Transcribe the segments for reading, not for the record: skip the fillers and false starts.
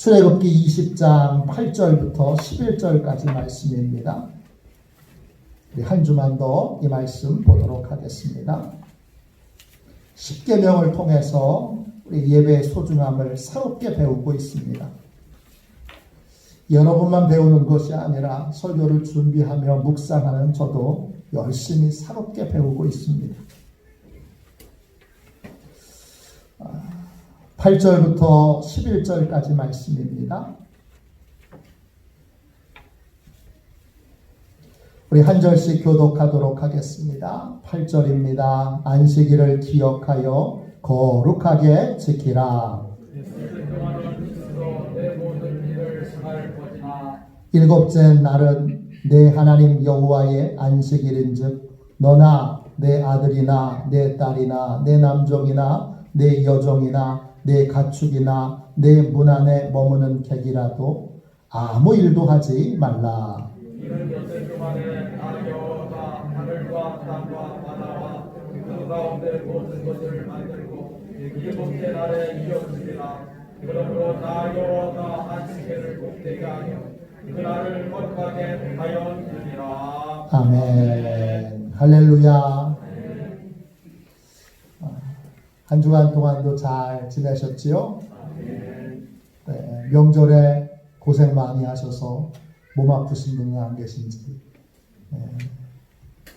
출애굽기 20장 8절부터 11절까지 말씀입니다. 우리 한 주만 더 이 말씀 보도록 하겠습니다. 십계명을 통해서 우리 예배의 소중함을 새롭게 배우고 있습니다. 여러 번만 배우는 것이 아니라 설교를 준비하며 묵상하는 저도 열심히 새롭게 배우고 있습니다. 8절부터 11절까지 말씀입니다. 우리 한 절씩 교독하도록 하겠습니다. 8절입니다. 안식일을 기억하여 거룩하게 지키라. 일곱째 날은 내 하나님 여호와의 안식일인즉 너나 내 아들이나 내 딸이나 내 남종이나 내 여종이나 내 가축이나 내 문 안에 머무는 객이라도 아무 일도 하지 말라. 이는 엿새 동안에 나 여호와가 하늘과 땅과 바다와 그 가운데 모든 것을 만들고 일곱째 날에 이었으리라. 그러므로 나 여호와가 안식일을 복되게 하여 그날을 거룩하게 하였느니라. 아멘. 할렐루야. 한 주간 동안도 잘 지내셨지요? 네, 명절에 고생 많이 하셔서 몸 아프신 분은 안 계신지,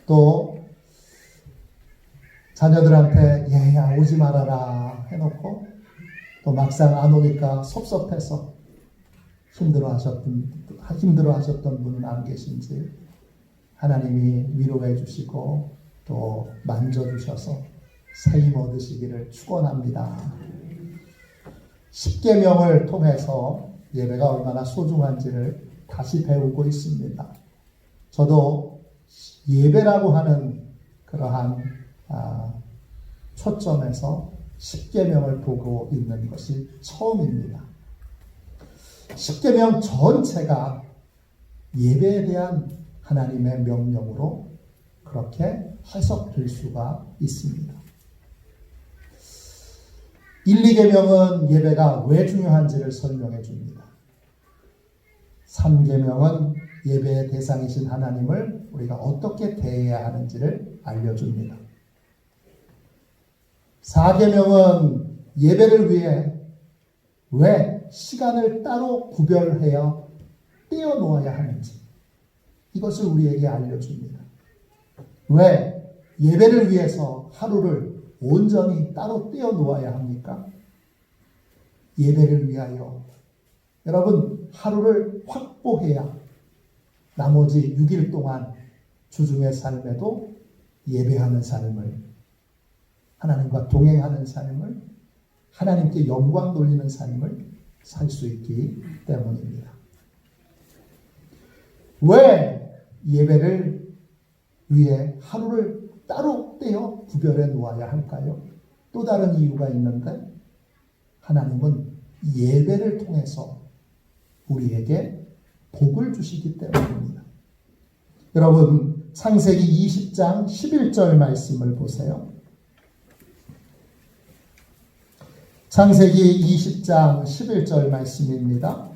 또 자녀들한테 얘야 오지 말아라 해놓고 또 막상 안 오니까 섭섭해서 힘들어하셨던 분은 안 계신지 하나님이 위로해 주시고 또 만져주셔서 새 힘 얻으시기를 축원합니다. 십계명을 통해서 예배가 얼마나 소중한지를 다시 배우고 있습니다. 저도 예배라고 하는 그러한 초점에서 십계명을 보고 있는 것이 처음입니다. 십계명 전체가 예배에 대한 하나님의 명령으로 그렇게 해석될 수가 있습니다. 1, 2계명은 예배가 왜 중요한지를 설명해 줍니다. 3계명은 예배의 대상이신 하나님을 우리가 어떻게 대해야 하는지를 알려줍니다. 4계명은 예배를 위해 왜 시간을 따로 구별하여 떼어놓아야 하는지 이것을 우리에게 알려줍니다. 왜 예배를 위해서 하루를 온전히 따로 떼어놓아야 합니까? 예배를 위하여 여러분 하루를 확보해야 나머지 6일 동안 주중의 삶에도 예배하는 삶을, 하나님과 동행하는 삶을, 하나님께 영광 돌리는 삶을 살 수 있기 때문입니다. 왜 예배를 위해 하루를 따로 떼어 구별해 놓아야 할까요? 또 다른 이유가 있는데 하나님은 예배를 통해서 우리에게 복을 주시기 때문입니다. 여러분 창세기 20장 11절 말씀을 보세요. 창세기 20장 11절 말씀입니다.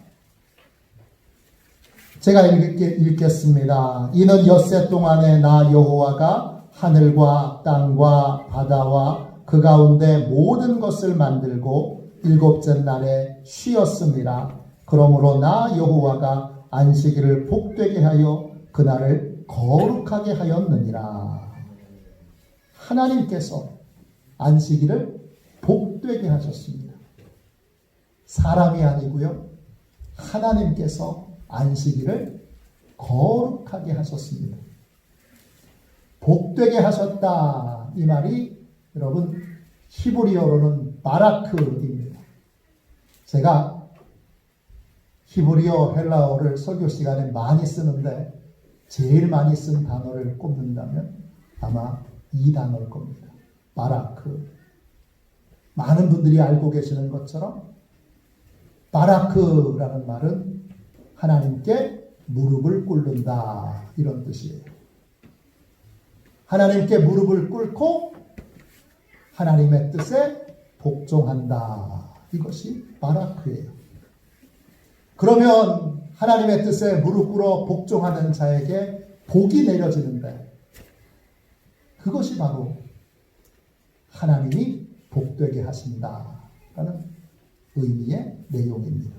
제가 읽겠습니다. 이는 엿새 동안에 나 여호와가 하늘과 땅과 바다와 그 가운데 모든 것을 만들고 일곱째 날에 쉬었습니다. 그러므로 나 여호와가 안식일을 복되게 하여 그날을 거룩하게 하였느니라. 하나님께서 안식일을 복되게 하셨습니다. 사람이 아니고요. 하나님께서 안식일을 거룩하게 하셨습니다. 복되게 하셨다. 이 말이 여러분 히브리어로는 바라크입니다. 제가 히브리어 헬라어를 설교 시간에 많이 쓰는데 제일 많이 쓴 단어를 꼽는다면 아마 이 단어일 겁니다. 바라크. 많은 분들이 알고 계시는 것처럼 바라크라는 말은 하나님께 무릎을 꿇는다 이런 뜻이에요. 하나님께 무릎을 꿇고 하나님의 뜻에 복종한다. 이것이 바라크예요. 그러면 하나님의 뜻에 무릎 꿇어 복종하는 자에게 복이 내려지는데 그것이 바로 하나님이 복되게 하신다라는 의미의 내용입니다.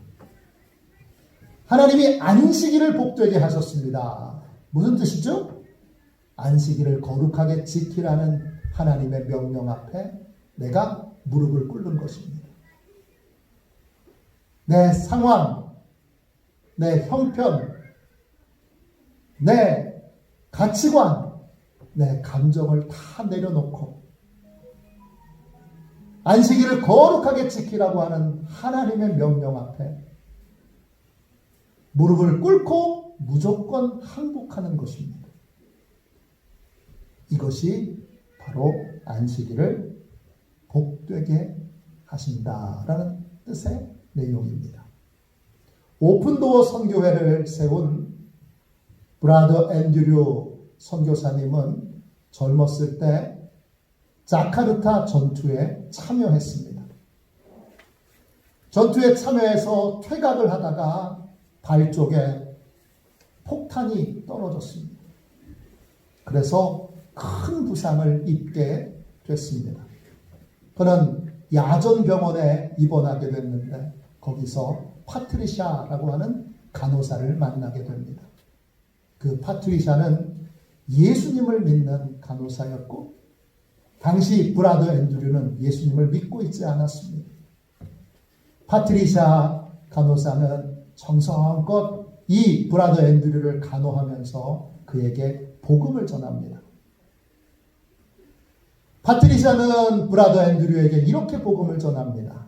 하나님이 안식일을 복되게 하셨습니다. 무슨 뜻이죠? 안식일을 거룩하게 지키라는 하나님의 명령 앞에 내가 무릎을 꿇는 것입니다. 내 상황, 내 형편, 내 가치관, 내 감정을 다 내려놓고 안식일을 거룩하게 지키라고 하는 하나님의 명령 앞에 무릎을 꿇고 무조건 항복하는 것입니다. 이것이 바로 안식일을 복되게 하신다라는 뜻의 내용입니다. 오픈도어 선교회를 세운 브라더 앤드류 선교사님은 젊었을 때 자카르타 전투에 참여했습니다. 전투에 참여해서 퇴각을 하다가 발 쪽에 폭탄이 떨어졌습니다. 그래서 큰 부상을 입게 됐습니다. 그는 야전병원에 입원하게 됐는데 거기서 파트리샤라고 하는 간호사를 만나게 됩니다. 그 파트리샤는 예수님을 믿는 간호사였고 당시 브라더 앤드류는 예수님을 믿고 있지 않았습니다. 파트리샤 간호사는 정성껏 이 브라더 앤드류를 간호하면서 그에게 복음을 전합니다. 파트리샤는 브라더 앤드류에게 이렇게 복음을 전합니다.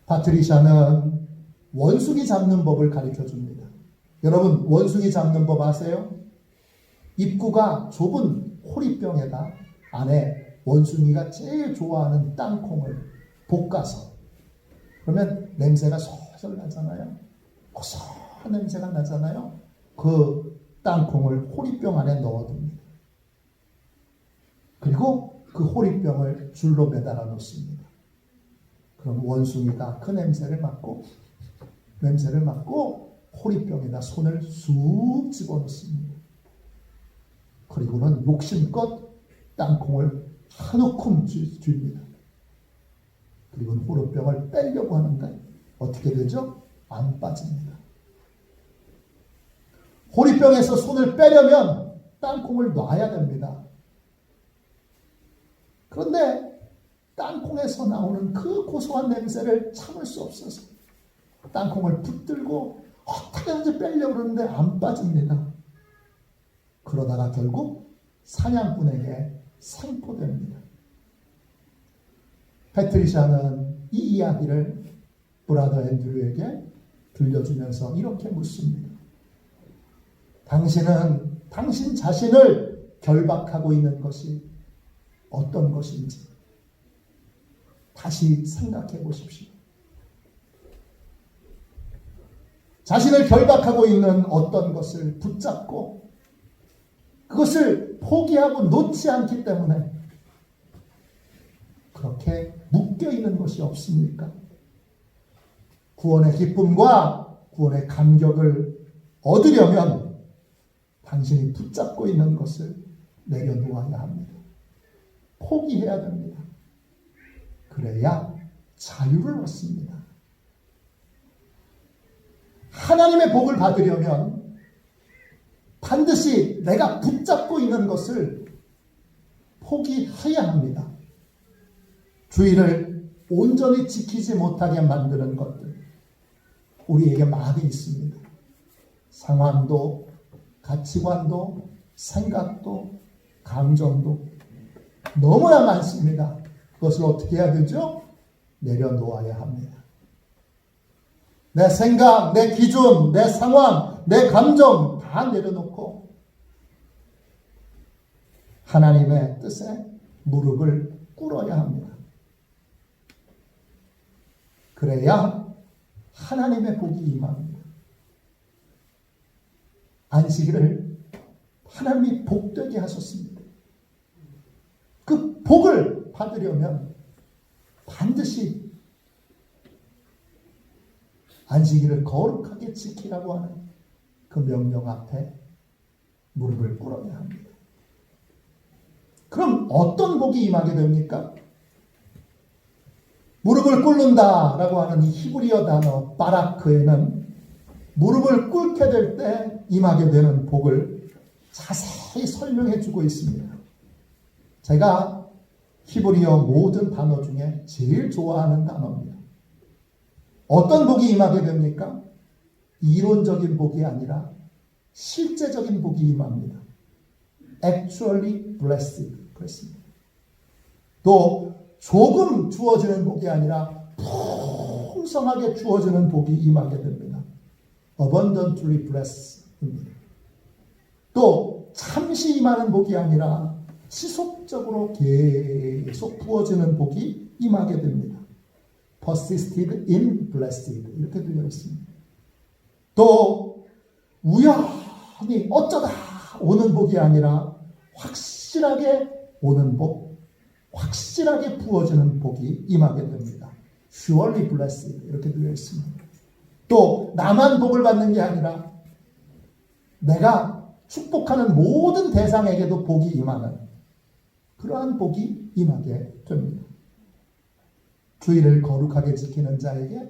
파트리샤는 원숭이 잡는 법을 가르쳐 줍니다. 여러분, 원숭이 잡는 법 아세요? 입구가 좁은 호리병에다 안에 원숭이가 제일 좋아하는 땅콩을 볶아서 그러면 냄새가 솔솔 나잖아요. 고소한 냄새가 나잖아요. 그 땅콩을 호리병 안에 넣어둡니다. 그리고 그 호리병을 줄로 매달아 놓습니다. 그럼 원숭이가 그 냄새를 맡고 호리병에다 손을 쑥 집어넣습니다. 그리고는 욕심껏 땅콩을 한 움큼 줍니다. 그리고 호리병을 빼려고 하는데 어떻게 되죠? 안 빠집니다. 호리병에서 손을 빼려면 땅콩을 놔야 됩니다. 그런데 땅콩에서 나오는 그 고소한 냄새를 참을 수 없어서 땅콩을 붙들고 어떻게든지 빼려고 그러는데 안 빠집니다. 그러다가 결국 사냥꾼에게 생포됩니다. 패트리샤는 이 이야기를 브라더 앤드류에게 들려주면서 이렇게 묻습니다. 당신은 당신 자신을 결박하고 있는 것이 어떤 것인지 다시 생각해 보십시오. 자신을 결박하고 있는 어떤 것을 붙잡고 그것을 포기하고 놓지 않기 때문에 그렇게 묶여 있는 것이 없습니까? 구원의 기쁨과 구원의 감격을 얻으려면 당신이 붙잡고 있는 것을 내려놓아야 합니다. 포기해야 됩니다. 그래야 자유를 얻습니다. 하나님의 복을 받으려면 반드시 내가 붙잡고 있는 것을 포기해야 합니다. 주의를 온전히 지키지 못하게 만드는 것들 우리에게 많이 있습니다. 상황도 가치관도 생각도 감정도 너무나 많습니다. 그것을 어떻게 해야 되죠? 내려놓아야 합니다. 내 생각, 내 기준, 내 상황, 내 감정 다 내려놓고 하나님의 뜻에 무릎을 꿇어야 합니다. 그래야 하나님의 복이 임합니다. 안식일을 하나님이 복되게 하셨습니다. 그 복을 받으려면 반드시 안식일을 거룩하게 지키라고 하는 그 명령 앞에 무릎을 꿇어야 합니다. 그럼 어떤 복이 임하게 됩니까? 무릎을 꿇는다라고 하는 이 히브리어 단어 바라크에는 무릎을 꿇게 될 때 임하게 되는 복을 자세히 설명해 주고 있습니다. 제가 히브리어 모든 단어 중에 제일 좋아하는 단어입니다. 어떤 복이 임하게 됩니까? 이론적인 복이 아니라 실제적인 복이 임합니다. Actually blessed. 그렇습니다. 또 조금 주어지는 복이 아니라 풍성하게 주어지는 복이 임하게 됩니다. Abundantly blessed입니다. 또 잠시 임하는 복이 아니라 지속적으로 계속 부어지는 복이 임하게 됩니다. Persisted in blessed 이렇게 되어 있습니다. 또 우연히 어쩌다 오는 복이 아니라 확실하게 오는 복, 확실하게 부어지는 복이 임하게 됩니다. Surely blessed 이렇게 되어 있습니다. 또 나만 복을 받는 게 아니라 내가 축복하는 모든 대상에게도 복이 임하는 그러한 복이 임하게 됩니다. 주일을 거룩하게 지키는 자에게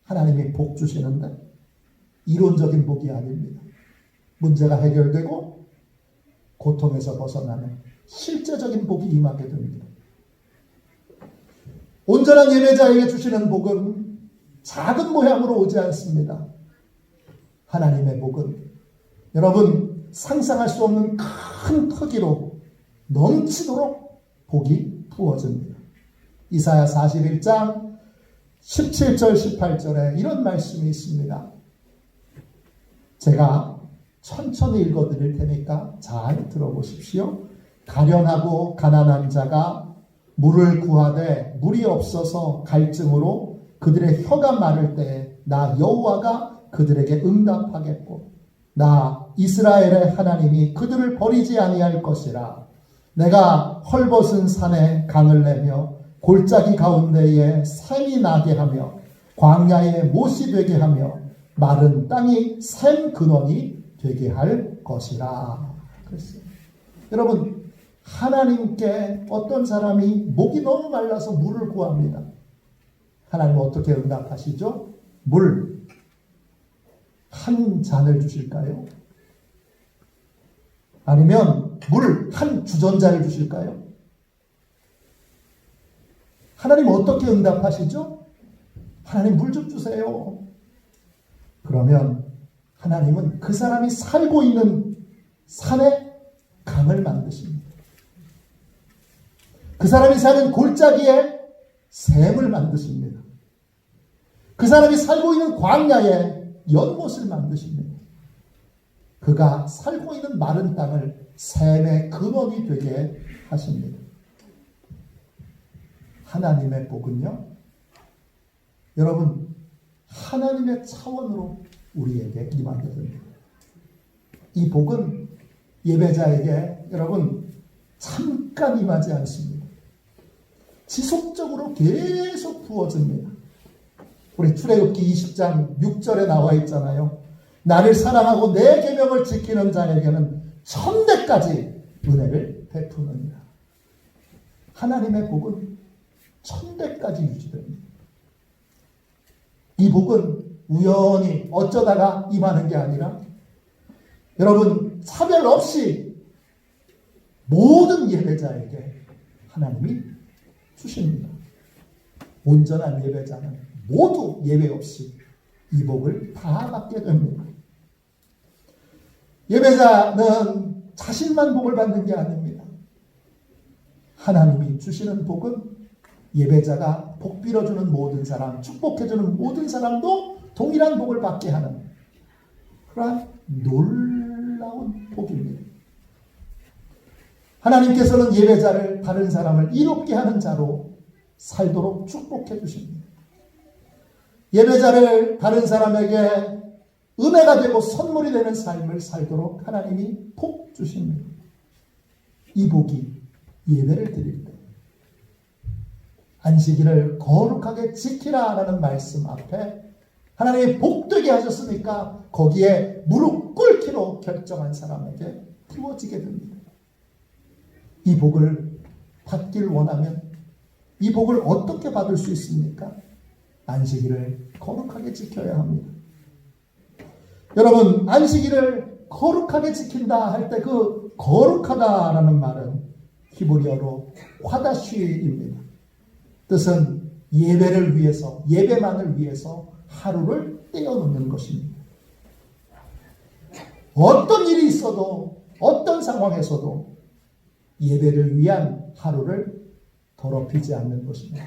하나님이 복 주시는데 이론적인 복이 아닙니다. 문제가 해결되고 고통에서 벗어나는 실제적인 복이 임하게 됩니다. 온전한 예배자에게 주시는 복은 작은 모양으로 오지 않습니다. 하나님의 복은 여러분 상상할 수 없는 큰 크기로 넘치도록 복이 부어집니다. 이사야 41장 17절 18절에 이런 말씀이 있습니다. 제가 천천히 읽어드릴 테니까 잘 들어보십시오. 가련하고 가난한 자가 물을 구하되 물이 없어서 갈증으로 그들의 혀가 마를 때에 나 여호와가 그들에게 응답하겠고 나 이스라엘의 하나님이 그들을 버리지 아니할 것이라. 내가 헐벗은 산에 강을 내며 골짜기 가운데에 샘이 나게 하며 광야에 못이 되게 하며 마른 땅이 샘 근원이 되게 할 것이라. 그랬어요. 여러분 하나님께 어떤 사람이 목이 너무 말라서 물을 구합니다. 하나님은 어떻게 응답하시죠? 물 한 잔을 주실까요? 아니면 물 한 주전자를 주실까요? 하나님 어떻게 응답하시죠? 하나님 물 좀 주세요. 그러면 하나님은 그 사람이 살고 있는 산에 강을 만드십니다. 그 사람이 사는 골짜기에 샘을 만드십니다. 그 사람이 살고 있는 광야에 연못을 만드십니다. 그가 살고 있는 마른 땅을 샘의 근원이 되게 하십니다. 하나님의 복은요, 여러분 하나님의 차원으로 우리에게 임하게 됩니다. 이 복은 예배자에게 여러분 잠깐 임하지 않습니다. 지속적으로 계속 부어집니다. 우리 출애굽기 20장 6절에 나와 있잖아요. 나를 사랑하고 내 계명을 지키는 자에게는 천대까지 은혜를 베푸느니라. 하나님의 복은 천대까지 유지됩니다. 이 복은 우연히 어쩌다가 임하는 게 아니라 여러분 차별 없이 모든 예배자에게 하나님이 주십니다. 온전한 예배자는 모두 예외 없이 이 복을 다 받게 됩니다. 예배자는 자신만 복을 받는 게 아닙니다. 하나님이 주시는 복은 예배자가 복 빌어주는 모든 사람, 축복해주는 모든 사람도 동일한 복을 받게 하는 그러한 놀라운 복입니다. 하나님께서는 예배자를 다른 사람을 이롭게 하는 자로 살도록 축복해 주십니다. 예배자를 다른 사람에게 은혜가 되고 선물이 되는 삶을 살도록 하나님이 복 주십니다. 이 복이 예배를 드릴 때 안식일을 거룩하게 지키라라는 말씀 앞에 하나님이 복되게 하셨으니까 거기에 무릎 꿇기로 결정한 사람에게 부어지게 됩니다. 이 복을 받길 원하면 이 복을 어떻게 받을 수 있습니까? 안식일을 거룩하게 지켜야 합니다. 여러분, 안식일을 거룩하게 지킨다 할 때 그 거룩하다라는 말은 히브리어로 화다쉬입니다. 뜻은 예배를 위해서, 예배만을 위해서 하루를 떼어놓는 것입니다. 어떤 일이 있어도, 어떤 상황에서도 예배를 위한 하루를 더럽히지 않는 것입니다.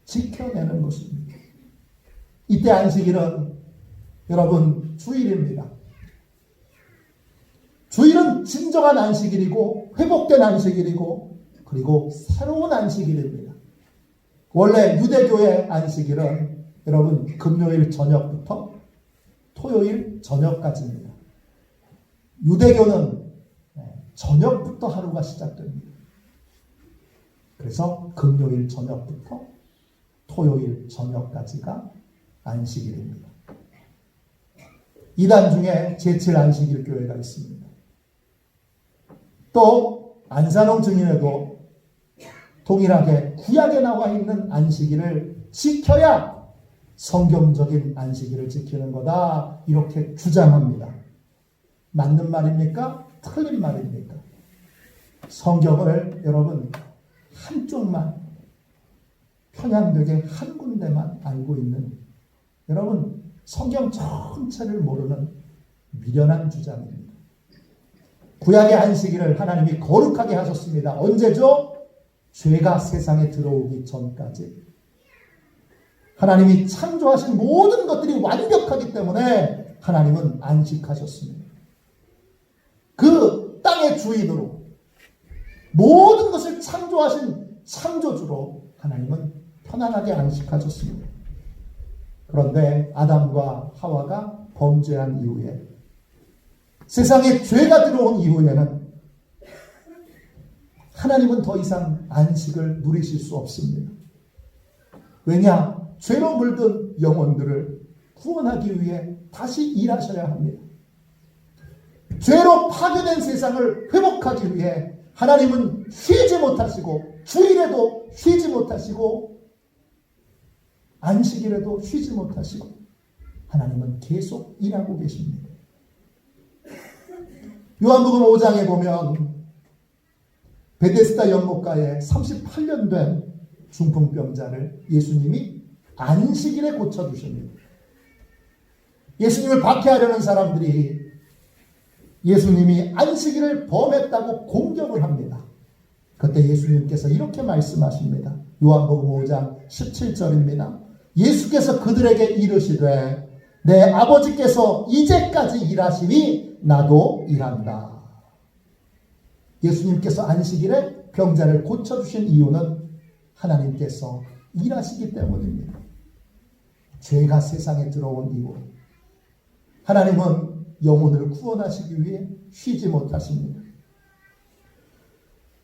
지켜내는 것입니다. 이때 안식일은 여러분 주일입니다. 주일은 진정한 안식일이고 회복된 안식일이고 그리고 새로운 안식일입니다. 원래 유대교의 안식일은 여러분 금요일 저녁부터 토요일 저녁까지입니다. 유대교는 저녁부터 하루가 시작됩니다. 그래서 금요일 저녁부터 토요일 저녁까지가 안식일입니다. 이단 중에 제7 안식일 교회가 있습니다. 또 안산홍 증인에도 동일하게 구약에 나와 있는 안식일을 지켜야 성경적인 안식일을 지키는 거다 이렇게 주장합니다. 맞는 말입니까? 틀린 말입니까? 성경을 여러분 한쪽만 편향되게 한 군데만 알고 있는 여러분 성경 전체를 모르는 미련한 주장입니다. 구약의 안식일을 하나님이 거룩하게 하셨습니다. 언제죠? 죄가 세상에 들어오기 전까지. 하나님이 창조하신 모든 것들이 완벽하기 때문에 하나님은 안식하셨습니다. 그 땅의 주인으로 모든 것을 창조하신 창조주로 하나님은 편안하게 안식하셨습니다. 그런데 아담과 하와가 범죄한 이후에 세상에 죄가 들어온 이후에는 하나님은 더 이상 안식을 누리실 수 없습니다. 왜냐? 죄로 물든 영혼들을 구원하기 위해 다시 일하셔야 합니다. 죄로 파괴된 세상을 회복하기 위해 하나님은 쉬지 못하시고 주일에도 쉬지 못하시고 안식일에도 쉬지 못하시고 하나님은 계속 일하고 계십니다. 요한복음 5장에 보면 베데스다 연못가에 38년 된 중풍병자를 예수님이 안식일에 고쳐주십니다. 예수님을 박해하려는 사람들이 예수님이 안식일을 범했다고 공격을 합니다. 그때 예수님께서 이렇게 말씀하십니다. 요한복음 5장 17절입니다. 예수께서 그들에게 이르시되 내 아버지께서 이제까지 일하시니 나도 일한다. 예수님께서 안식일에 병자를 고쳐주신 이유는 하나님께서 일하시기 때문입니다. 죄가 세상에 들어온 이후 하나님은 영혼을 구원하시기 위해 쉬지 못하십니다.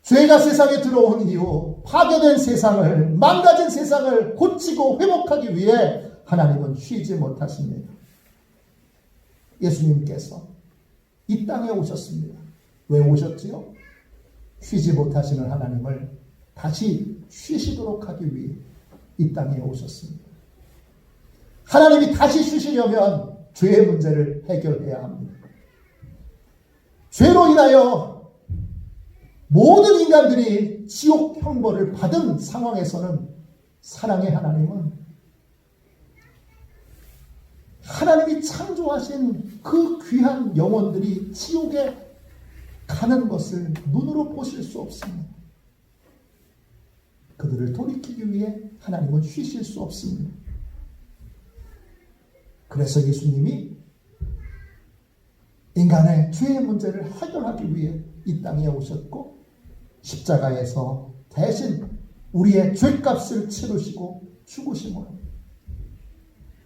죄가 세상에 들어온 이후 파괴된 세상을, 망가진 세상을 고치고 회복하기 위해 하나님은 쉬지 못하십니다. 예수님께서 이 땅에 오셨습니다. 왜 오셨지요? 쉬지 못하시는 하나님을 다시 쉬시도록 하기 위해 이 땅에 오셨습니다. 하나님이 다시 쉬시려면 죄의 문제를 해결해야 합니다. 죄로 인하여 모든 인간들이 지옥 형벌을 받은 상황에서는 사랑의 하나님은 하나님이 창조하신 그 귀한 영혼들이 지옥에 가는 것을 눈으로 보실 수 없습니다. 그들을 돌이키기 위해 하나님은 쉬실 수 없습니다. 그래서 예수님이 인간의 죄의 문제를 해결하기 위해 이 땅에 오셨고 십자가에서 대신 우리의 죄값을 치르시고 죽으심으로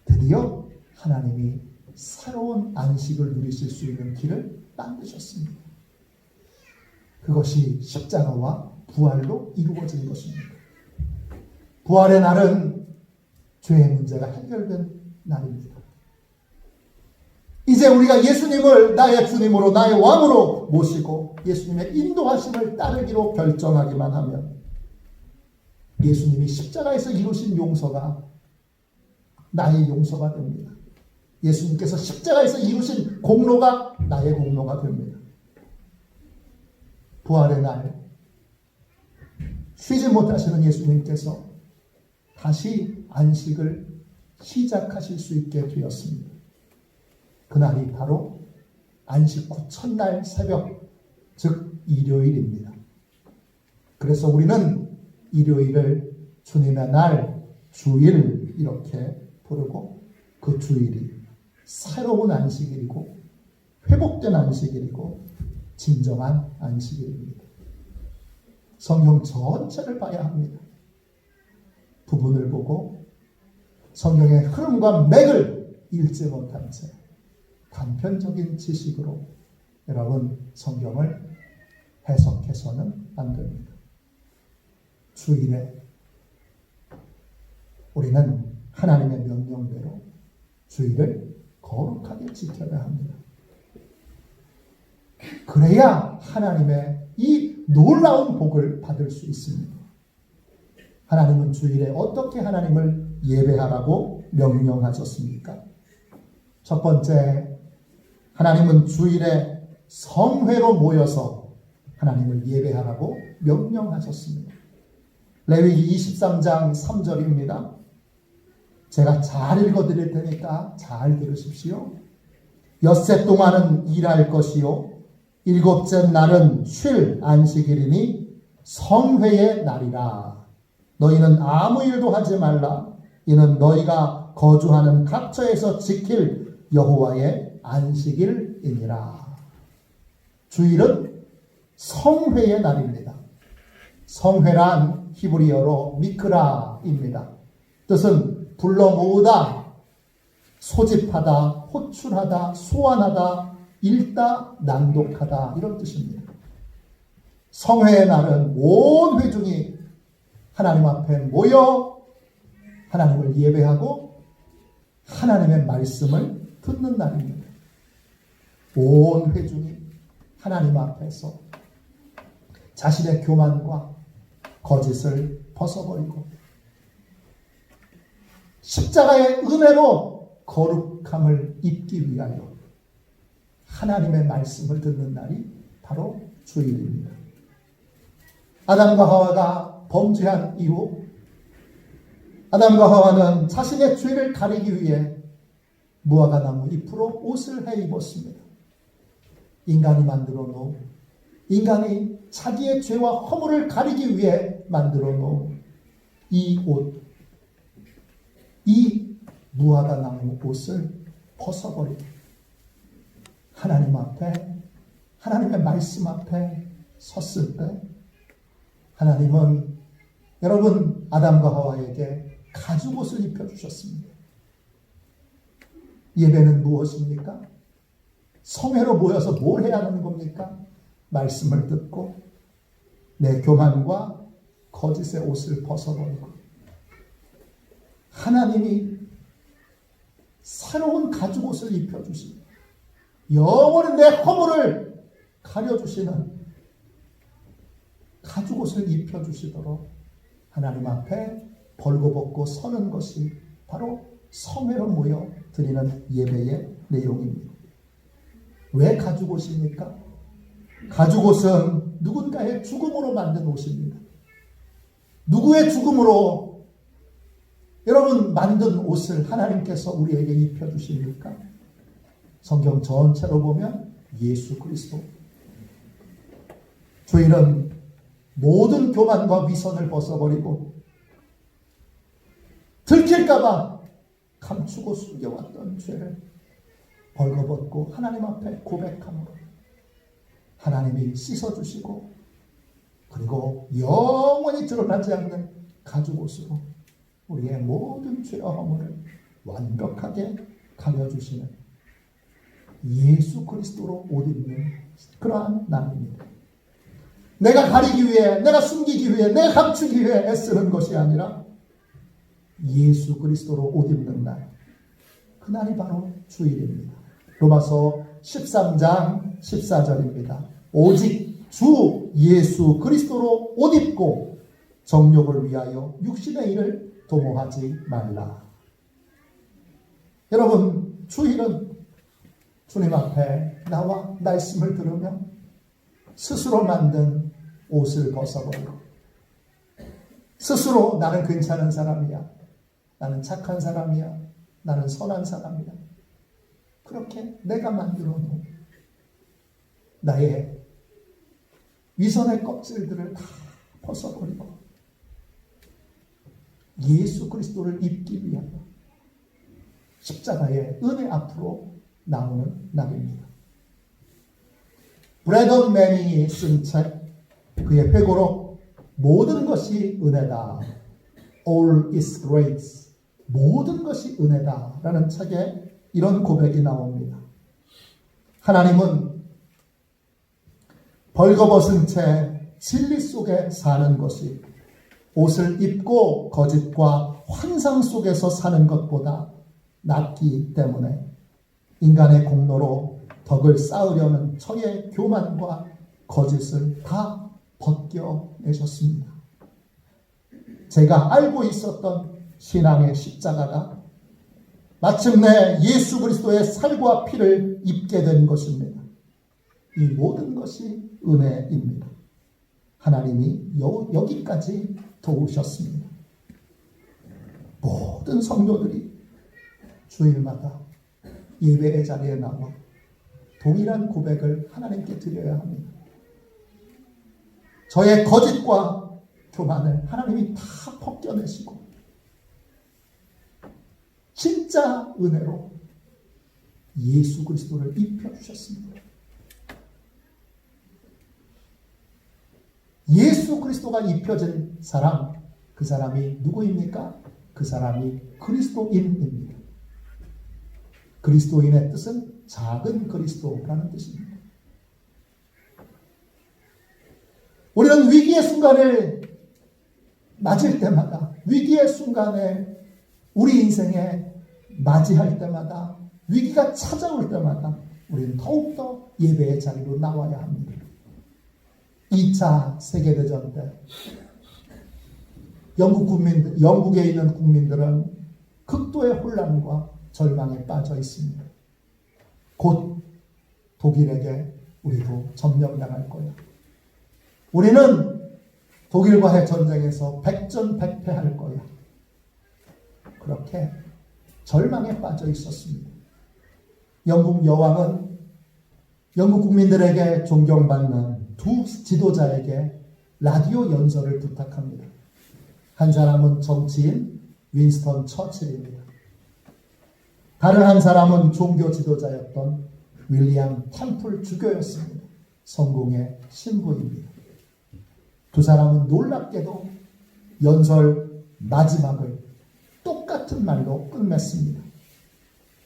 드디어 하나님이 새로운 안식을 누리실 수 있는 길을 만드셨습니다. 그것이 십자가와 부활로 이루어진 것입니다. 부활의 날은 죄의 문제가 해결된 날입니다. 이제 우리가 예수님을 나의 주님으로 나의 왕으로 모시고 예수님의 인도하심을 따르기로 결정하기만 하면 예수님이 십자가에서 이루신 용서가 나의 용서가 됩니다. 예수님께서 십자가에서 이루신 공로가 나의 공로가 됩니다. 부활의 날 쉬지 못하시는 예수님께서 다시 안식을 시작하실 수 있게 되었습니다. 그날이 바로 안식 후 첫날 새벽, 즉 일요일입니다. 그래서 우리는 일요일을 주님의 날, 주일 이렇게 부르고 그 주일이 새로운 안식일이고 회복된 안식일이고 진정한 안식일입니다. 성경 전체를 봐야 합니다. 부분을 보고 성경의 흐름과 맥을 읽지 못한 채 단편적인 지식으로 여러분 성경을 해석해서는 안 됩니다. 주일에 우리는 하나님의 명령대로 주일을 거룩하게 지켜야 합니다. 그래야 하나님의 이 놀라운 복을 받을 수 있습니다. 하나님은 주일에 어떻게 하나님을 예배하라고 명령하셨습니까? 첫 번째, 하나님은 주일에 성회로 모여서 하나님을 예배하라고 명령하셨습니다. 레위기 23장 3절입니다. 제가 잘 읽어드릴 테니까 잘 들으십시오. 엿새 동안은 일할 것이요 일곱째 날은 쉴 안식일이니 성회의 날이라. 너희는 아무 일도 하지 말라. 이는 너희가 거주하는 각처에서 지킬 여호와의 안식일이니라. 주일은 성회의 날입니다. 성회란 히브리어로 미크라입니다. 뜻은 불러 모으다, 소집하다, 호출하다, 소환하다, 읽다, 낭독하다 이런 뜻입니다. 성회의 날은 온 회중이 하나님 앞에 모여 하나님을 예배하고 하나님의 말씀을 듣는 날입니다. 온 회중이 하나님 앞에서 자신의 교만과 거짓을 벗어버리고 십자가의 은혜로 거룩함을 입기 위하여 하나님의 말씀을 듣는 날이 바로 주일입니다. 아담과 하와가 범죄한 이후 아담과 하와는 자신의 죄를 가리기 위해 무화과 나무 잎으로 옷을 해 입었습니다. 인간이 만들어 놓은, 인간이 자기의 죄와 허물을 가리기 위해 만들어 놓은 이 옷, 이 무화과 나무 옷을 벗어버리고 하나님 앞에, 하나님의 말씀 앞에 섰을 때 하나님은 여러분 아담과 하와에게 가죽옷을 입혀주셨습니다. 예배는 무엇입니까? 성회로 모여서 뭘 해야 하는 겁니까? 말씀을 듣고 내 교만과 거짓의 옷을 벗어버리고 하나님이 새로운 가죽옷을 입혀주시고 영원히 내 허물을 가려주시는 가죽옷을 입혀주시도록 하나님 앞에 벌거벗고 서는 것이 바로 성회로 모여 드리는 예배의 내용입니다. 왜 가죽옷입니까? 가죽옷은 누군가의 죽음으로 만든 옷입니다. 누구의 죽음으로 여러분 만든 옷을 하나님께서 우리에게 입혀주십니까? 성경 전체로 보면 예수 그리스도. 주일은 모든 교만과 위선을 벗어버리고 들킬까봐 감추고 숨겨왔던 죄를 벌거벗고 하나님 앞에 고백함으로 하나님이 씻어주시고 그리고 영원히 드러나지 않는 가죽옷으로 우리의 모든 죄와 허물을 완벽하게 가려주시는 예수 그리스도로 옷 입는 그러한 날입니다. 내가 가리기 위해, 내가 숨기기 위해, 내가 감추기 위해 애쓰는 것이 아니라 예수 그리스도로 옷 입는 날, 그날이 바로 주일입니다. 로마서 13장 14절입니다. 오직 주 예수 그리스도로 옷 입고 정욕을 위하여 육신의 일을 도모하지 말라. 여러분, 주일은 주님 앞에 나와 말씀을 들으며 스스로 만든 옷을 벗어버리고 스스로 나는 괜찮은 사람이야, 나는 착한 사람이야, 나는 선한 사람이야, 그렇게 내가 만들어 놓은 나의 위선의 껍질들을 다 벗어버리고 예수 그리스도를 입기 위하여 십자가의 은혜 앞으로 나오는 날입니다. 브래던 매닝이 쓴 책, 그의 회고록 모든 것이 은혜다, All is grace, 모든 것이 은혜다 라는 책에 이런 고백이 나옵니다. 하나님은 벌거벗은 채 진리 속에 사는 것이 옷을 입고 거짓과 환상 속에서 사는 것보다 낫기 때문에 인간의 공로로 덕을 쌓으려는 저의 교만과 거짓을 다 벗겨내셨습니다. 제가 알고 있었던 신앙의 십자가가 마침내 예수 그리스도의 살과 피를 입게 된 것입니다. 이 모든 것이 은혜입니다. 하나님이 여기까지 도우셨습니다. 모든 성도들이 주일마다 예배의 자리에 나와 동일한 고백을 하나님께 드려야 합니다. 저의 거짓과 교만을 하나님이 다 벗겨내시고 진짜 은혜로 예수 그리스도를 입혀주셨습니다. 예수 그리스도가 입혀진 사람, 그 사람이 누구입니까? 그 사람이 그리스도인입니다. 그리스도인의 뜻은 작은 그리스도라는 뜻입니다. 우리는 위기의 순간을 맞을 때마다, 위기의 순간에 우리 인생에 맞이할 때마다, 위기가 찾아올 때마다 우리는 더욱더 예배의 자리로 나와야 합니다. 2차 세계대전 때 영국에 있는 국민들은 극도의 혼란과 절망에 빠져 있습니다. 곧 독일에게 우리도 점령당할 거야. 우리는 독일과의 전쟁에서 백전백패할 거야. 그렇게 절망에 빠져 있었습니다. 영국 여왕은 영국 국민들에게 존경받는 두 지도자에게 라디오 연설을 부탁합니다. 한 사람은 정치인 윈스턴 처칠입니다. 다른 한 사람은 종교 지도자였던 윌리엄 템플 주교였습니다. 성공의 신부입니다. 두 사람은 놀랍게도 연설 마지막을 똑같은 말로 끝맺습니다.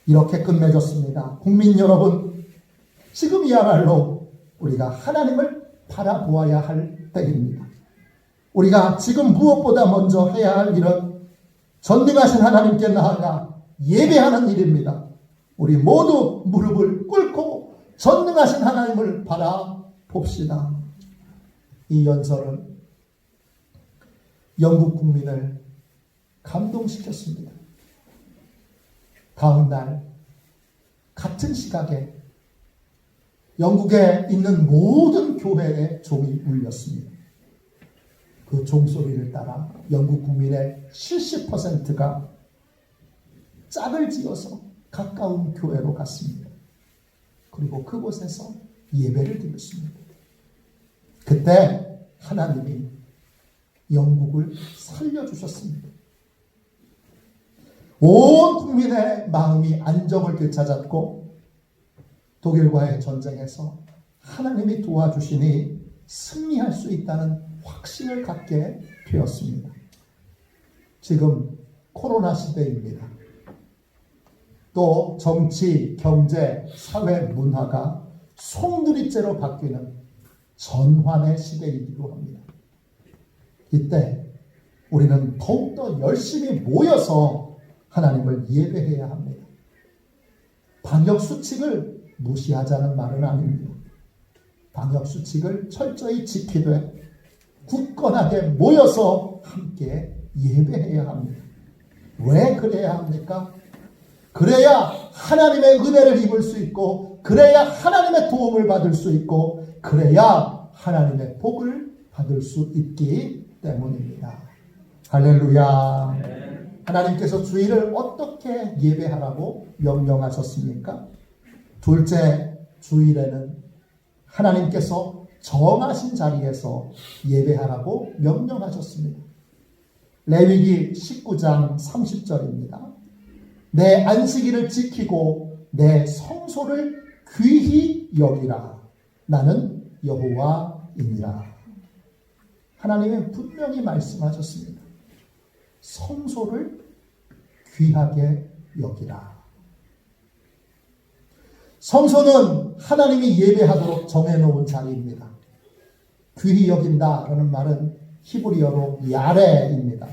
이렇게 끝맺었습니다. 국민 여러분, 지금이야말로 우리가 하나님을 바라보아야 할 때입니다. 우리가 지금 무엇보다 먼저 해야 할 일은 전능하신 하나님께 나아가 예배하는 일입니다. 우리 모두 무릎을 꿇고 전능하신 하나님을 바라봅시다. 이 연설은 영국 국민을 감동시켰습니다. 다음 날 같은 시각에 영국에 있는 모든 교회의 종이 울렸습니다. 그 종소리를 따라 영국 국민의 70%가 짝을 지어서 가까운 교회로 갔습니다. 그리고 그곳에서 예배를 드렸습니다. 그때 하나님이 영국을 살려주셨습니다. 온 국민의 마음이 안정을 되찾았고 독일과의 전쟁에서 하나님이 도와주시니 승리할 수 있다는 확신을 갖게 되었습니다. 지금 코로나 시대입니다. 또 정치, 경제, 사회, 문화가 송두리째로 바뀌는 전환의 시대이기도 합니다. 이때 우리는 더욱더 열심히 모여서 하나님을 예배해야 합니다. 방역 수칙을 무시하자는 말은 아닙니다. 방역 수칙을 철저히 지키되 굳건하게 모여서 함께 예배해야 합니다. 왜 그래야 합니까? 그래야 하나님의 은혜를 입을 수 있고, 그래야 하나님의 도움을 받을 수 있고, 그래야 하나님의 복을 받을 수 있기 때문입니다. 할렐루야. 하나님께서 주일을 어떻게 예배하라고 명령하셨습니까? 둘째 주일에는 하나님께서 정하신 자리에서 예배하라고 명령하셨습니다. 레위기 19장 30절입니다. 내 안식일을 지키고 내 성소를 귀히 여기라. 나는 여호와이니라. 하나님은 분명히 말씀하셨습니다. 성소를 귀하게 여기라. 성소는 하나님이 예배하도록 정해놓은 자리입니다. 귀히 여긴다라는 말은 히브리어로 야레입니다.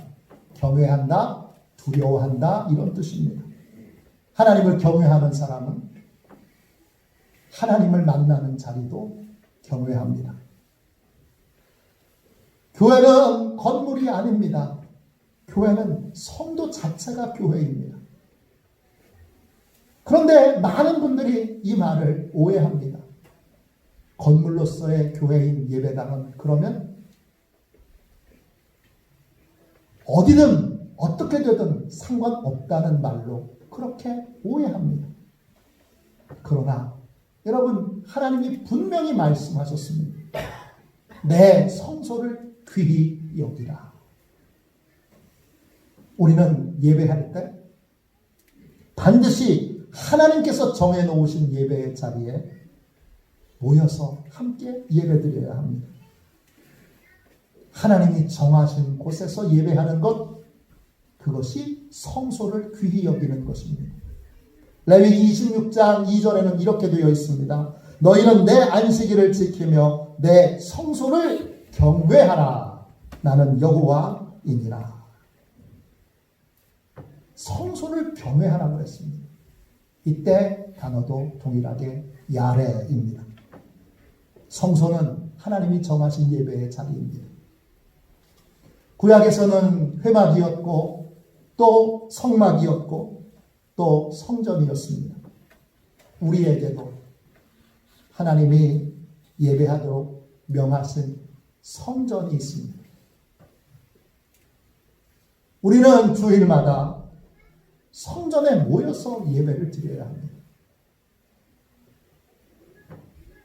경외한다, 두려워한다 이런 뜻입니다. 하나님을 경외하는 사람은 하나님을 만나는 자리도 경외합니다. 교회는 건물이 아닙니다. 교회는 성도 자체가 교회입니다. 그런데 많은 분들이 이 말을 오해합니다. 건물로서의 교회인 예배당은 그러면 어디든 어떻게 되든 상관없다는 말로 그렇게 오해합니다. 그러나 여러분, 하나님이 분명히 말씀하셨습니다. 내 성소를 귀히 여기라. 우리는 예배할 때 반드시 하나님께서 정해놓으신 예배의 자리에 모여서 함께 예배드려야 합니다. 하나님이 정하신 곳에서 예배하는 것, 그것이 성소를 귀히 여기는 것입니다. 레위기 26장 2절에는 이렇게 되어 있습니다. 너희는 내 안식일을 지키며 내 성소를 경외하라. 나는 여호와이니라. 성소를 경외하라고 했습니다. 이때 단어도 동일하게 야레입니다. 성소는 하나님이 정하신 예배의 자리입니다. 구약에서는 회막이었고 또 성막이었고 또 성전이었습니다. 우리에게도 하나님이 예배하도록 명하신 성전이 있습니다. 우리는 주일마다 성전에 모여서 예배를 드려야 합니다.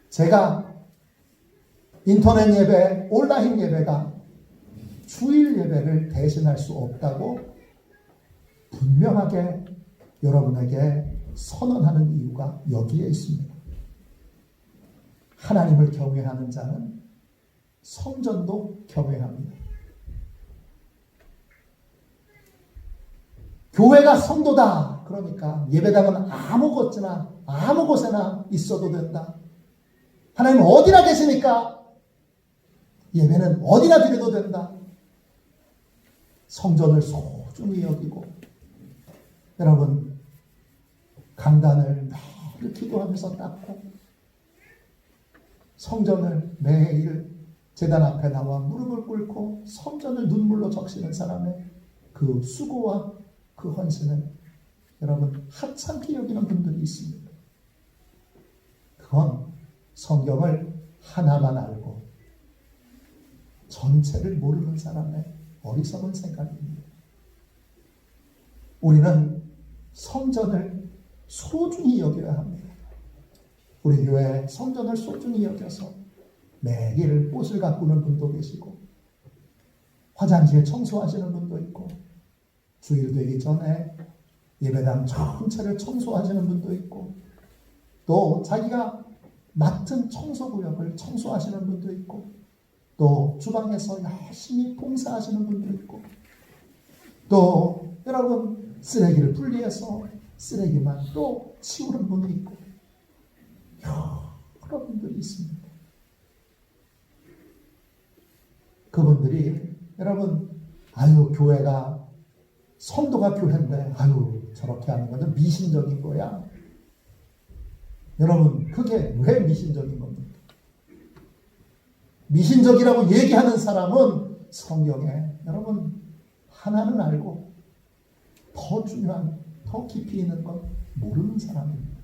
제가 인터넷 예배, 온라인 예배가 주일 예배를 대신할 수 없다고 분명하게 여러분에게 선언하는 이유가 여기에 있습니다. 하나님을 경외하는 자는 성전도 경외합니다. 교회가 성도다. 그러니까 예배당은 아무 곳에나 있어도 된다. 하나님 어디나 계시니까 예배는 어디나 드려도 된다. 성전을 소중히 여기고, 여러분 강단을 매일 기도하면서 닦고, 성전을 매일 제단 앞에 나와 무릎을 꿇고 성전을 눈물로 적시는 사람의 그 수고와 그 헌신을 여러분 하찮게 여기는 분들이 있습니다. 그건 성경을 하나만 알고 전체를 모르는 사람의 어리석은 생각입니다. 우리는 성전을 소중히 여겨야 합니다. 우리 교회 성전을 소중히 여겨서 매일 옷을 가꾸는 분도 계시고, 화장실 청소하시는 분도 있고, 주일 되기 전에 예배당 전체를 청소하시는 분도 있고, 또 자기가 맡은 청소구역을 청소하시는 분도 있고, 또 주방에서 열심히 봉사하시는 분도 있고, 또 여러분 쓰레기를 분리해서 쓰레기만 또 치우는 분이 있고, 여러 분들이 있습니다. 그분들이 여러분, 교회가 성도가 교회인데 저렇게 하는 거는 미신적인 거야. 여러분, 그게 왜 미신적인 겁니까? 미신적이라고 얘기하는 사람은 성경에 여러분 하나는 알고 더 중요한, 더 깊이 있는 건 모르는 사람입니다.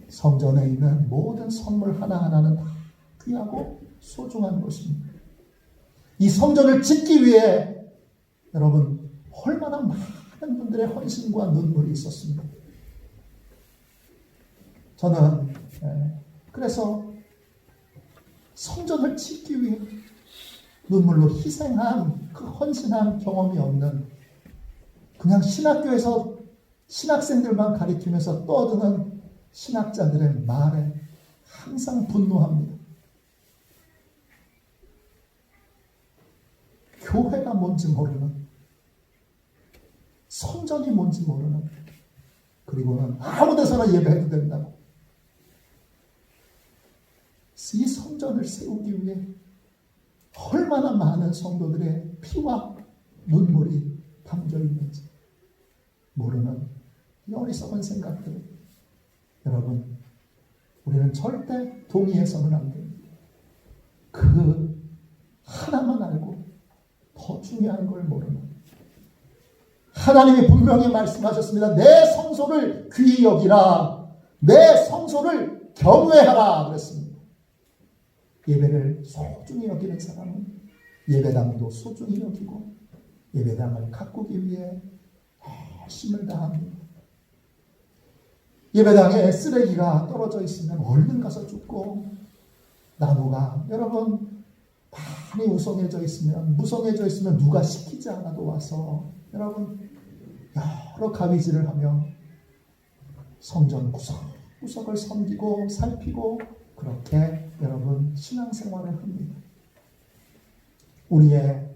성전에 있는 모든 선물 하나하나는 다 귀하고 소중한 것입니다. 이 성전을 짓기 위해 여러분 얼마나 많은 분들의 헌신과 눈물이 있었습니다. 저는 그래서 성전을 짓기 위해 눈물로 희생한 그 헌신한 경험이 없는 그냥 신학교에서 신학생들만 가리키면서 떠드는 신학자들의 말에 항상 분노합니다. 교회가 뭔지 모르는, 성전이 뭔지 모르는, 그리고는 아무 데서나 예배해도 된다고. 이 성전을 세우기 위해 얼마나 많은 성도들의 피와 눈물이 담겨 있는지 모르는 이 어리석은 생각들, 여러분, 우리는 절대 동의해서는 안 됩니다. 그 하나만 알고 더 중요한 걸 모르는, 하나님이 분명히 말씀하셨습니다. 내 성소를 귀히 여기라, 내 성소를 경외하라 그랬습니다. 예배를 소중히 여기는 사람은 예배당도 소중히 여기고 예배당을 가꾸기 위해 힘을 다합니다. 예배당에 쓰레기가 떨어져 있으면 얼른 가서 줍고, 나무가 여러분 많이 우성해져 있으면, 무성해져 있으면 누가 시키지 않아도 와서 여러분 여러 가위질을 하며 성전 구석구석을 섬기고 살피고, 그렇게 여러분 신앙생활을 합니다. 우리의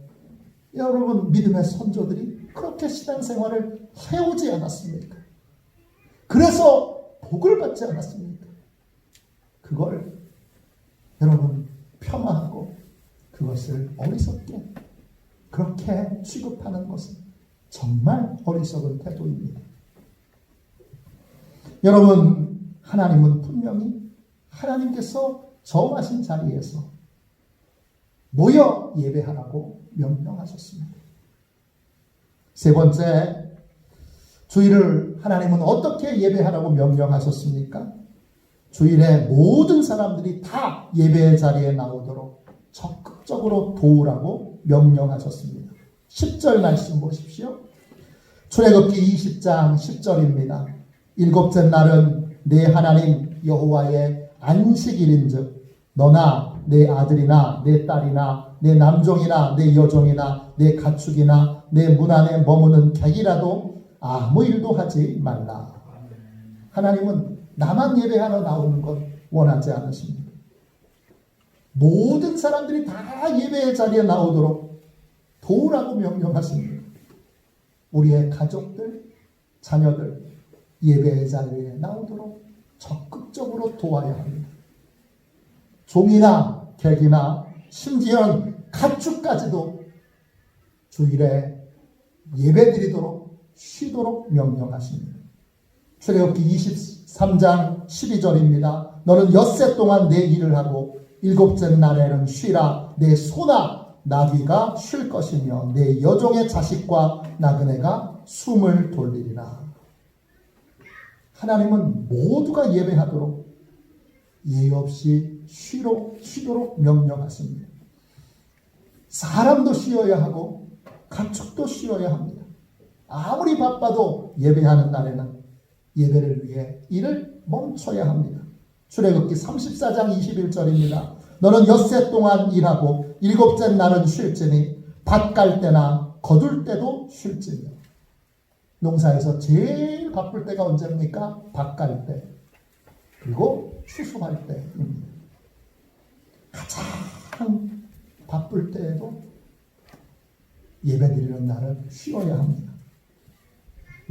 여러분 믿음의 선조들이 그렇게 신앙생활을 해오지 않았습니까? 그래서 복을 받지 않았습니까? 그걸 여러분 폄하하고 그것을 어리석게 그렇게 취급하는 것은 정말 어리석은 태도입니다. 여러분, 하나님은 분명히 하나님께서 정하신 자리에서 모여 예배하라고 명령하셨습니다. 세 번째, 주일을 하나님은 어떻게 예배하라고 명령하셨습니까? 주일에 모든 사람들이 다 예배의 자리에 나오도록 적극적으로 도우라고 명령하셨습니다. 10절 말씀 보십시오. 출애굽기 20장 10절입니다. 일곱째 날은 내 하나님 여호와의 안식일인즉 너나 내 아들이나 내 딸이나 내 남종이나 내 여종이나 내 가축이나 내 문 안에 머무는 객이라도 아무 일도 하지 말라. 하나님은 나만 예배하러 나오는 것 원하지 않으십니다. 모든 사람들이 다 예배의 자리에 나오도록 도우라고 명령하십니다. 우리의 가족들, 자녀들 예배의 자리에 나오도록 적극적으로 도와야 합니다. 종이나 객이나 심지어 가축까지도 주일에 예배드리도록 쉬도록 명령하십니다. 출애굽기 23장 12절입니다. 너는 엿새 동안 내 일을 하고 일곱째 날에는 쉬라. 내 소나 나귀가 쉴 것이며 내 여종의 자식과 나그네가 숨을 돌리리라. 하나님은 모두가 예배하도록 예의 없이 쉬도록 명령하십니다. 사람도 쉬어야 하고 가축도 쉬어야 합니다. 아무리 바빠도 예배하는 날에는 예배를 위해 일을 멈춰야 합니다. 출애굽기 34장 21절입니다. 너는 엿새 동안 일하고 일곱째 날은 쉴지니 밭 갈 때나 거둘 때도 쉴지니. 농사에서 제일 바쁠 때가 언제입니까? 밭 갈 때, 그리고 추수할 때입니다. 가장 바쁠 때에도 예배드리는 날은 쉬어야 합니다.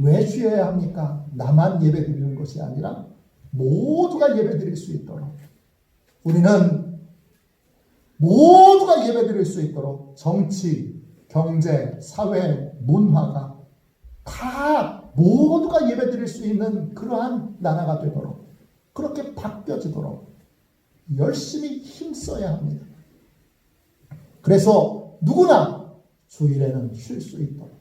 왜 쉬어야 합니까? 나만 예배드리는 것이 아니라 모두가 예배드릴 수 있도록, 우리는 모두가 예배드릴 수 있도록 정치, 경제, 사회, 문화가 다 모두가 예배드릴 수 있는 그러한 나라가 되도록, 그렇게 바뀌어지도록 열심히 힘써야 합니다. 그래서 누구나 주일에는 쉴 수 있도록,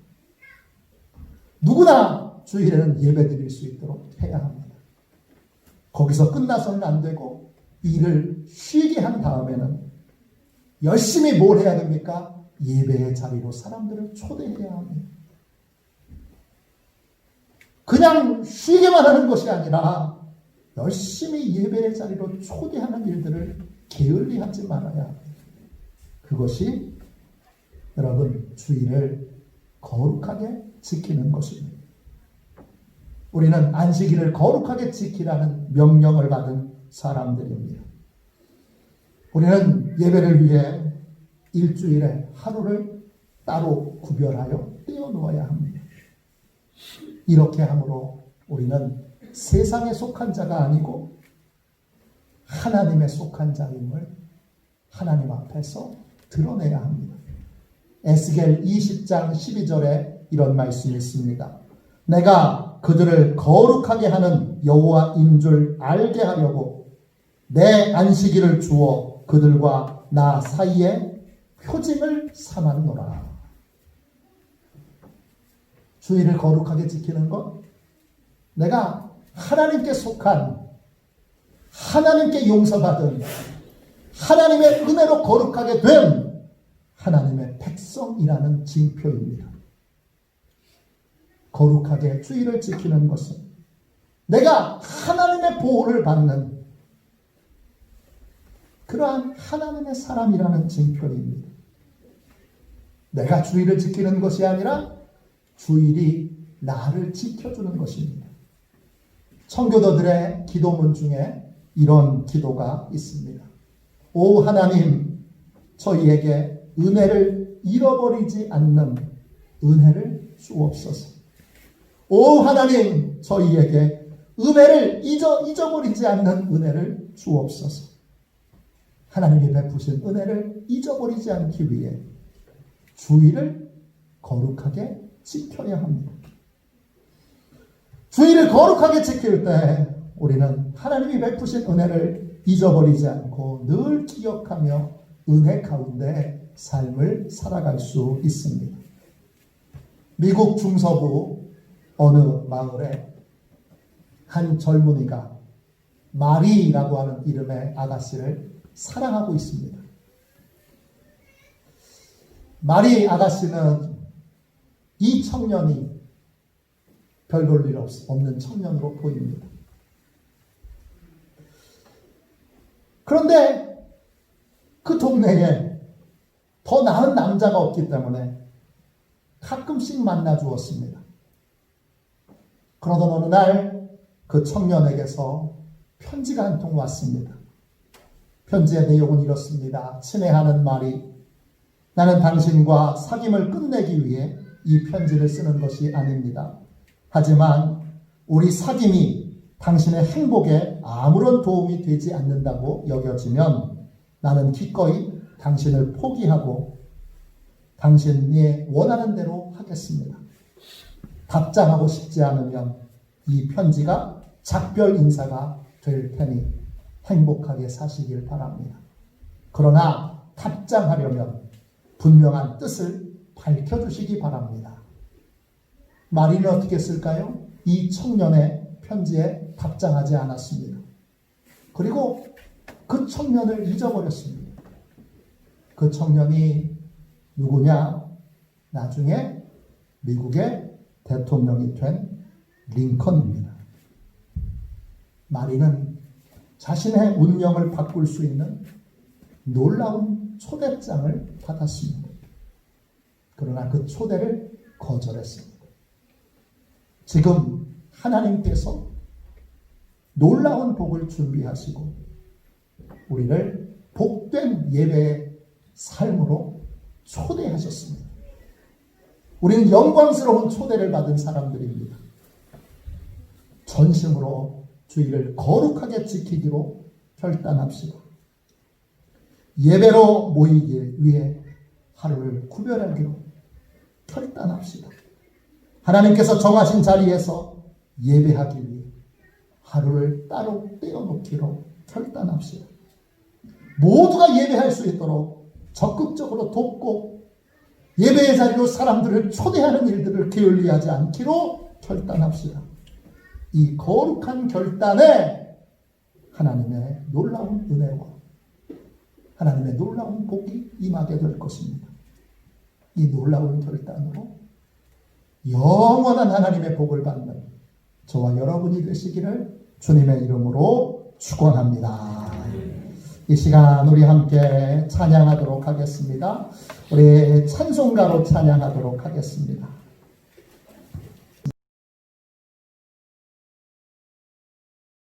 누구나 주일에는 예배드릴 수 있도록 해야 합니다. 거기서 끝나서는 안 되고 일을 쉬게 한 다음에는 열심히 뭘 해야 됩니까? 예배의 자리로 사람들을 초대해야 합니다. 그냥 쉬게만 하는 것이 아니라 열심히 예배의 자리로 초대하는 일들을 게을리하지 말아야 합니다. 그것이 여러분 주일을 거룩하게 지키는 것입니다. 우리는 안식일을 거룩하게 지키라는 명령을 받은 사람들입니다. 우리는 예배를 위해 일주일에 하루를 따로 구별하여 떼어놓아야 합니다. 이렇게 함으로 우리는 세상에 속한 자가 아니고 하나님에 속한 자임을 하나님 앞에서 드러내야 합니다. 에스겔 20장 12절에 이런 말씀이 있습니다. 내가 그들을 거룩하게 하는 여호와인 줄 알게 하려고 내 안식일을 주어 그들과 나 사이에 표징을 삼았노라. 주일을 거룩하게 지키는 것, 내가 하나님께 속한, 하나님께 용서받은, 하나님의 은혜로 거룩하게 된 하나님의 백성이라는 징표입니다. 거룩하게 주일을 지키는 것은 내가 하나님의 보호를 받는 그러한 하나님의 사람이라는 징표입니다. 내가 주일을 지키는 것이 아니라 주일이 나를 지켜주는 것입니다. 청교도들의 기도문 중에 이런 기도가 있습니다. 오 하나님, 저희에게 은혜를 잃어버리지 않는 은혜를 주옵소서. 오 하나님, 저희에게 은혜를 잊어버리지 않는 은혜를 주옵소서. 하나님이 베푸신 은혜를 잊어버리지 않기 위해 주일을 거룩하게 지켜야 합니다. 주일을 거룩하게 지킬 때 우리는 하나님이 베푸신 은혜를 잊어버리지 않고 늘 기억하며 은혜 가운데 삶을 살아갈 수 있습니다. 미국 중서부 어느 마을에 한 젊은이가 마리라고 하는 이름의 아가씨를 사랑하고 있습니다. 마리 아가씨는 이 청년이 별 볼 일 없는 청년으로 보입니다. 그런데 그 동네에 더 나은 남자가 없기 때문에 가끔씩 만나 주었습니다. 그러던 어느 날 그 청년에게서 편지가 한 통 왔습니다. 편지의 내용은 이렇습니다. 친애하는 마리, 나는 당신과 사귐을 끝내기 위해 이 편지를 쓰는 것이 아닙니다. 하지만 우리 사귐이 당신의 행복에 아무런 도움이 되지 않는다고 여겨지면 나는 기꺼이 당신을 포기하고 당신이 원하는 대로 하겠습니다. 답장하고 싶지 않으면 이 편지가 작별 인사가 될 테니 행복하게 사시길 바랍니다. 그러나 답장하려면 분명한 뜻을 밝혀주시기 바랍니다. 마리는 어떻게 했을까요? 이 청년의 편지에 답장하지 않았습니다. 그리고 그 청년을 잊어버렸습니다. 그 청년이 누구냐? 나중에 미국의 대통령이 된 링컨입니다. 마리는 자신의 운명을 바꿀 수 있는 놀라운 초대장을 받았습니다. 그러나 그 초대를 거절했습니다. 지금 하나님께서 놀라운 복을 준비하시고 우리를 복된 예배의 삶으로 초대하셨습니다. 우리는 영광스러운 초대를 받은 사람들입니다. 전심으로 주일을 거룩하게 지키기로 결단합시다. 예배로 모이기 위해 하루를 구별하기로 결단합시다. 하나님께서 정하신 자리에서 예배하기 위해 하루를 따로 떼어놓기로 결단합시다. 모두가 예배할 수 있도록 적극적으로 돕고 예배의 자리로 사람들을 초대하는 일들을 게을리하지 않기로 결단합시다. 이 거룩한 결단에 하나님의 놀라운 은혜와 하나님의 놀라운 복이 임하게 될 것입니다. 이 놀라운 결단으로 영원한 하나님의 복을 받는 저와 여러분이 되시기를 주님의 이름으로 축원합니다. 이 시간 우리 함께 찬양하도록 하겠습니다. 우리 찬송가로 찬양하도록 하겠습니다.